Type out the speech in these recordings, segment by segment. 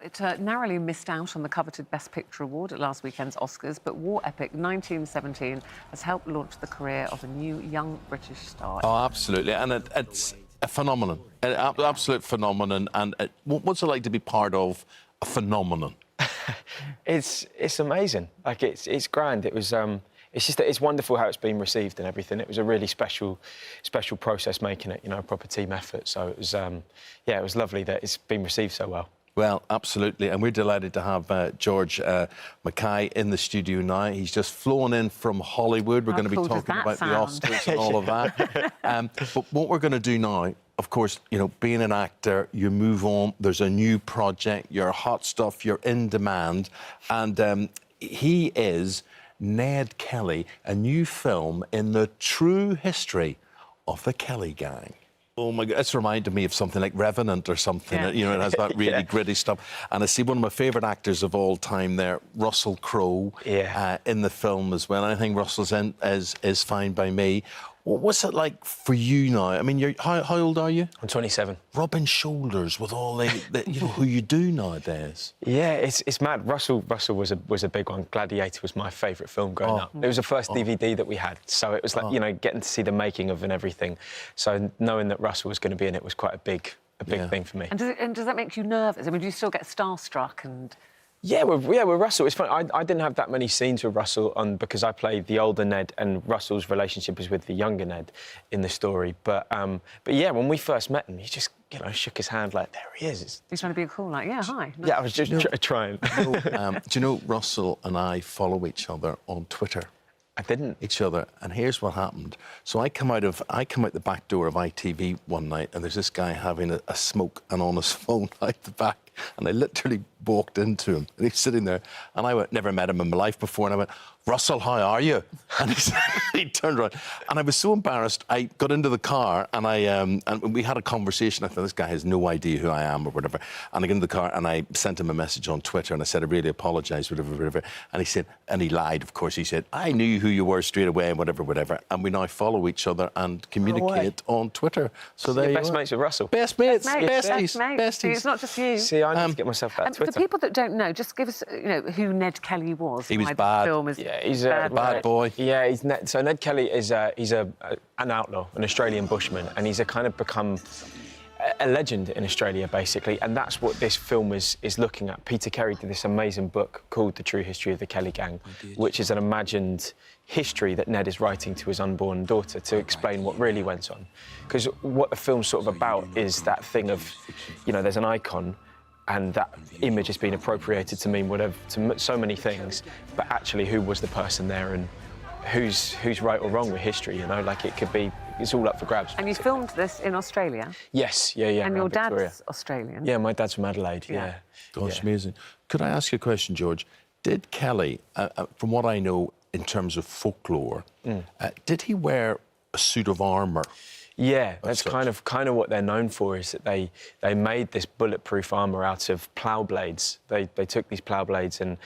It narrowly missed out on the coveted Best Picture award at last weekend's Oscars, but war epic 1917 has helped launch the career of a new young British star. Oh, absolutely, and it's a phenomenon, an absolute phenomenon. And what's it like to be part of a phenomenon? It's amazing. Like it's grand. It was it's just that it's wonderful how it's been received and everything. It was a really special process making it. You know, a proper team effort. So it was yeah, it was lovely that it's been received so well. Well, absolutely, and we're delighted to have George Mackay in the studio now. He's just flown in from Hollywood. We're going to be talking about the Oscars and all of that. But what we're going to do now, of course, you know, being an actor, you move on. There's a new project. You're hot stuff. You're in demand, and he is Ned Kelly, a new film in the true history of the Kelly gang. Oh my God, it's reminded me of something like Revenant or something. Yeah. You know, it has that really gritty stuff. And I see one of my favourite actors of all time there, Russell Crowe, in the film as well. I think Russell's in is fine by me. What's it like for you now? I mean, how old are you? I'm 27. Rubbing shoulders with all the you know, who you do nowadays. Yeah, it's mad. Russell was a big one. Gladiator was my favourite film growing up. It was the first DVD that we had, so it was like you know, getting to see the making of and everything. So knowing that Russell was going to be in it was quite a big thing for me. And does that make you nervous? I mean, do you still get starstruck and? Yeah, with Russell, it's funny. I didn't have that many scenes with Russell because I played the older Ned, and Russell's relationship is with the younger Ned in the story. But yeah, when we first met him, he just shook his hand like, there he is. He's trying to be cool, like, yeah, hi. Nice. Yeah, I was just trying. Do you know Russell and I follow each other on Twitter? I didn't. Each other, and here's what happened. So I come out the back door of ITV one night, and there's this guy having a smoke and on his phone out the back, and I literally walked into him, and he's sitting there, and I went, never met him in my life before, and I went, Russell, how are you? And he turned around, and I was so embarrassed. I got into the car, and and we had a conversation. I thought, this guy has no idea who I am or whatever. And I got into the car, and I sent him a message on Twitter, and I said, I really apologise, whatever. And he said, and he lied, of course. He said, I knew who you were straight away, whatever. And we now follow each other and communicate on Twitter. So there you best mates with Russell. Best mates, besties. See, it's not just you. See, I need to get myself that Twitter. For people that don't know, just give us, who Ned Kelly was. He was bad. Film is he's a bad boy. Yeah, so Ned Kelly is an outlaw, an Australian bushman, and he's kind of become a legend in Australia, basically, and that's what this film is looking at. Peter Carey did this amazing book called The True History of the Kelly Gang, which is an imagined history that Ned is writing to his unborn daughter to explain what really went on. Because what the film's sort of about is that thing of, you know, there's an icon, and that image has been appropriated to mean whatever, to so many things, but actually who was the person there and who's right or wrong with history, you know? Like, it could be, it's all up for grabs. And you filmed this in Australia? Yes, yeah. And your dad's Victoria. Australian? Yeah, my dad's from Adelaide, yeah. Gosh, amazing. Could I ask you a question, George? Did Kelly, from what I know in terms of folklore, did he wear a suit of armour? Yeah, that's kind of what they're known for, is that they made this bulletproof armour out of plough blades. They took these plough blades and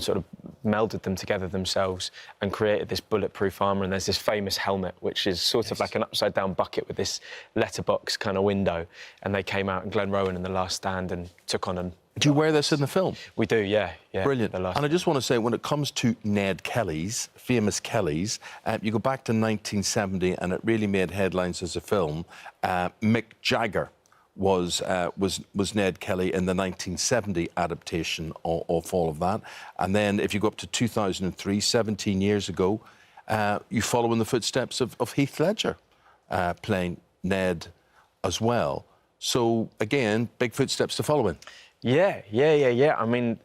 sort of melded them together themselves and created this bulletproof armour. And there's this famous helmet, which is sort of like an upside-down bucket with this letterbox kind of window. And they came out in Glenrowan in The Last Stand and took on and... Do you wear this in the film? We do, yeah. Brilliant. And I just want to say, when it comes to Ned Kelly's, famous Kellys, you go back to 1970, and it really made headlines as a film. Mick Jagger was Ned Kelly in the 1970 adaptation of all of that. And then if you go up to 2003, 17 years ago, you follow in the footsteps of Heath Ledger playing Ned as well. So, again, big footsteps to follow in. Yeah. I mean,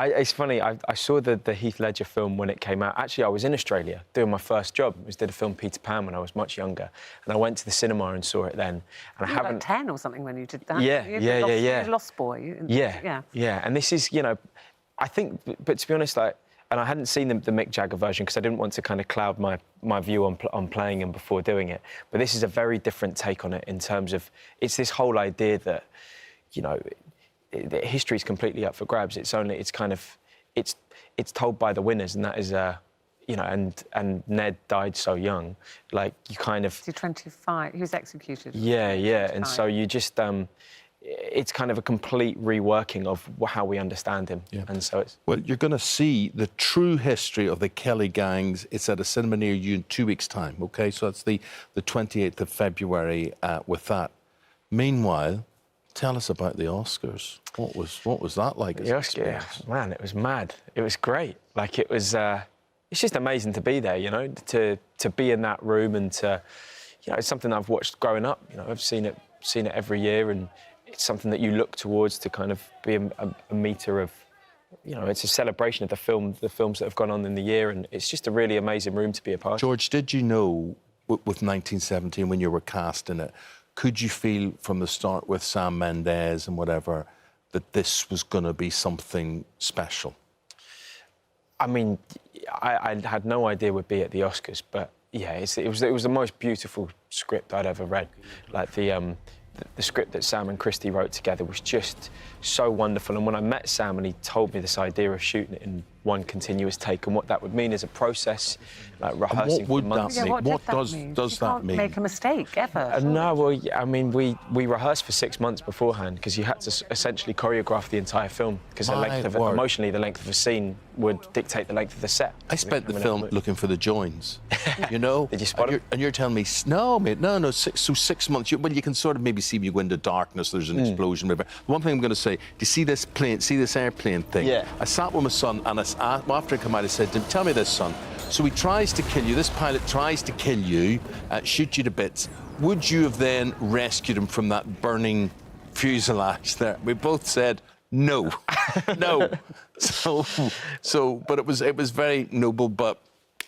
it's funny, I saw the Heath Ledger film when it came out. Actually, I was in Australia doing my first job. I did a film, Peter Pan, when I was much younger. And I went to the cinema and saw it then. And you were like 10 or something when you did that. Yeah. You Lost Boy. Yeah. And this is, you know, I think, but to be honest, like, and I hadn't seen the Mick Jagger version because I didn't want to kind of cloud my view on playing him before doing it. But this is a very different take on it in terms of, it's this whole idea that, you know, history is completely up for grabs. It's told by the winners, and that is you know, and Ned died so young. Like, you kind of... He's 25. He was executed. Yeah. And so you just it's kind of a complete reworking of how we understand him. Yeah. And so it's... Well, you're going to see the true history of the Kelly gangs. It's at a cinema near you in 2 weeks' time, OK? So that's the 28th of February with that. Meanwhile, tell us about the Oscars. What was that like? The Oscars, man, it was mad. It was great. Like, it was... it's just amazing to be there, you know, to be in that room and to... You know, it's something I've watched growing up. You know, I've seen it every year, and it's something that you look towards to kind of be a meter of, you know, it's a celebration of the films that have gone on in the year, and it's just a really amazing room to be a part of. George, did you know, with 1917, when you were cast in it, could you feel from the start with Sam Mendes and whatever that this was going to be something special? I mean, I had no idea we'd be at the Oscars, but yeah, it was the most beautiful script I'd ever read. Like the script that Sam and Christy wrote together was just so wonderful. And when I met Sam and he told me this idea of shooting it in one continuous take and what that would mean as a process, like rehearsing for months. That mean? What does that mean? You can't make a mistake ever. No, well, I mean, we rehearsed for 6 months beforehand because you had to essentially choreograph the entire film because emotionally the length of a scene would dictate the length of the set. I spent the film looking for the joins, you know. Did you spot them? And you're telling me, no, mate, no, 6 months. Well, you can sort of maybe see when you go into darkness, there's an explosion. Whatever. One thing I'm going to say, do you see this plane, see this airplane thing? Yeah. I sat with my son and after I come out, I said to him, tell me this, son. So he tries to kill you, this pilot tries to kill you, shoot you to bits. Would you have then rescued him from that burning fuselage there? We both said, no, no. But it was very noble, but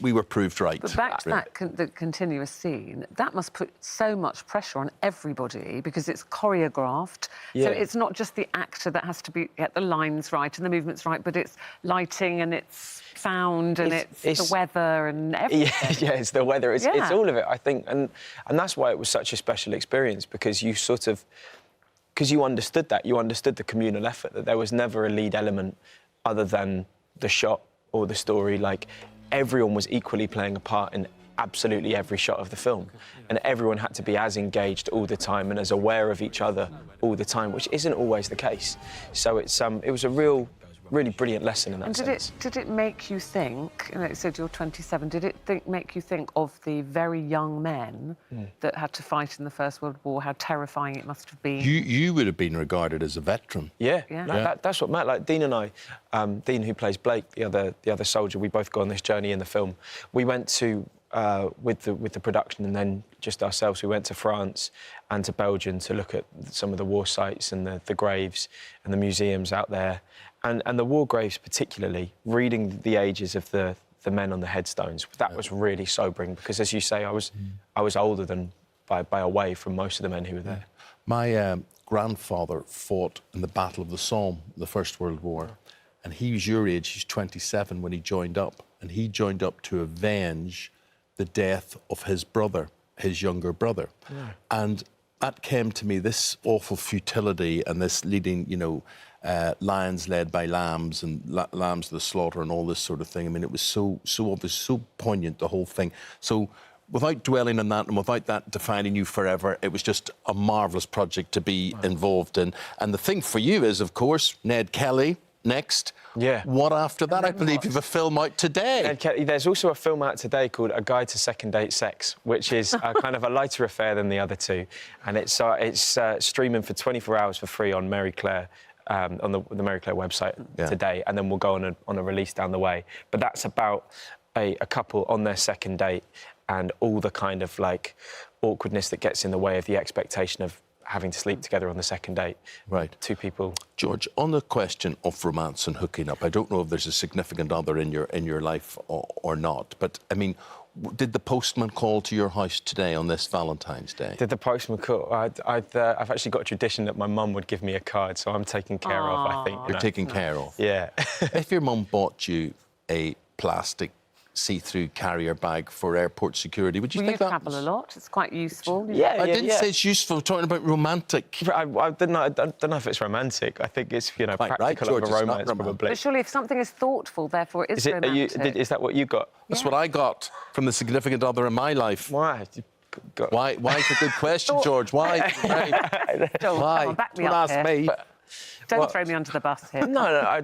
we were proved right. But back to that the continuous scene, that must put so much pressure on everybody because it's choreographed. Yeah. So it's not just the actor that has to get the lines right and the movements right, but it's lighting and it's sound and it's the weather and everything. Yeah, it's the weather. It's all of it, I think. And that's why it was such a special experience, because you sort of... Because you understood that. You understood the communal effort, that there was never a lead element other than the shot or the story. Like, everyone was equally playing a part in absolutely every shot of the film. And everyone had to be as engaged all the time and as aware of each other all the time, which isn't always the case. So it was a really brilliant lesson in that sense. Did it make you think, you know, it said you're 27, did it make you think of the very young men that had to fight in the First World War, how terrifying it must have been? You would have been regarded as a veteran. Yeah. No, that's what Matt, like Dean and I, Dean, who plays Blake, the other soldier, we both go on this journey in the film. We went to, with the production and then just ourselves, we went to France and to Belgium to look at some of the war sites and the graves and the museums out there. And the war graves particularly, reading the ages of the men on the headstones, that was really sobering because, as you say, I was older than by a way from most of the men who were there. My grandfather fought in the Battle of the Somme, the First World War, and he was your age, he's 27 when he joined up, and he joined up to avenge the death of his brother, his younger brother. Yeah. And that came to me, this awful futility and this leading, you know, lions led by lambs and lambs to the slaughter and all this sort of thing. I mean, it was so obvious, so poignant, the whole thing. So without dwelling on that and without that defining you forever, it was just a marvellous project to be involved in. And the thing for you is, of course, Ned Kelly next. Yeah. What after that? I believe you have a film out today. Ned Kelly, there's also a film out today called A Guide to Second Date Sex, which is kind of a lighter affair than the other two. And it's streaming for 24 hours for free on Mary Claire. On the Mary Claire website today, and then we'll go on a release down the way. But that's about a couple on their second date and all the kind of like awkwardness that gets in the way of the expectation of having to sleep together on the second date. Right. Two people. George, on the question of romance and hooking up, I don't know if there's a significant other in your life or not, but I mean, did the postman call to your house today on this Valentine's Day? Did the postman call? I've actually got a tradition that my mum would give me a card, so I'm taken care of, I think. You're taken care of? Yeah. If your mum bought you a plastic see-through carrier bag for airport security, would you think that... You travel a lot, it's quite useful. I didn't say it's useful, we're talking about romantic. I don't know if it's romantic. I think it's, you know, practical George, of a romance, probably. But surely if something is thoughtful, therefore it is romantic. Is that what you got? That's what I got from the significant other in my life. Wow. Why is a good question, George? Why? Why? Don't Back me up ask me. Don't throw me under the bus here. No. I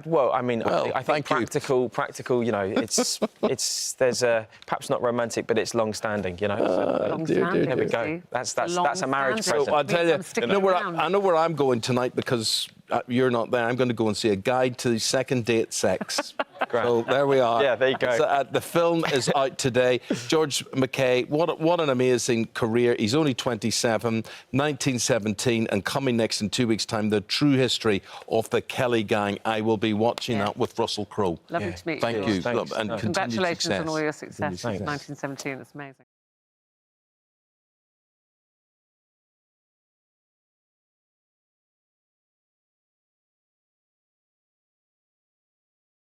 think practical. You know, it's there's a perhaps not romantic, but it's long-standing. You know, Long-standing. There we go. That's a marriage present. I'll tell you. I know where I'm going tonight because you're not there. I'm going to go and see A Guide to Second Date Sex. So there we are. Yeah, there you go. The film is out today. George Mackay, what an amazing career. He's only 27, 1917, and coming next in 2 weeks' time, the true history of the Kelly gang. I will be watching that with Russell Crowe. Lovely to meet you. Thank you. Thanks. And Congratulations success. on all your success. Thanks. 1917, it's amazing.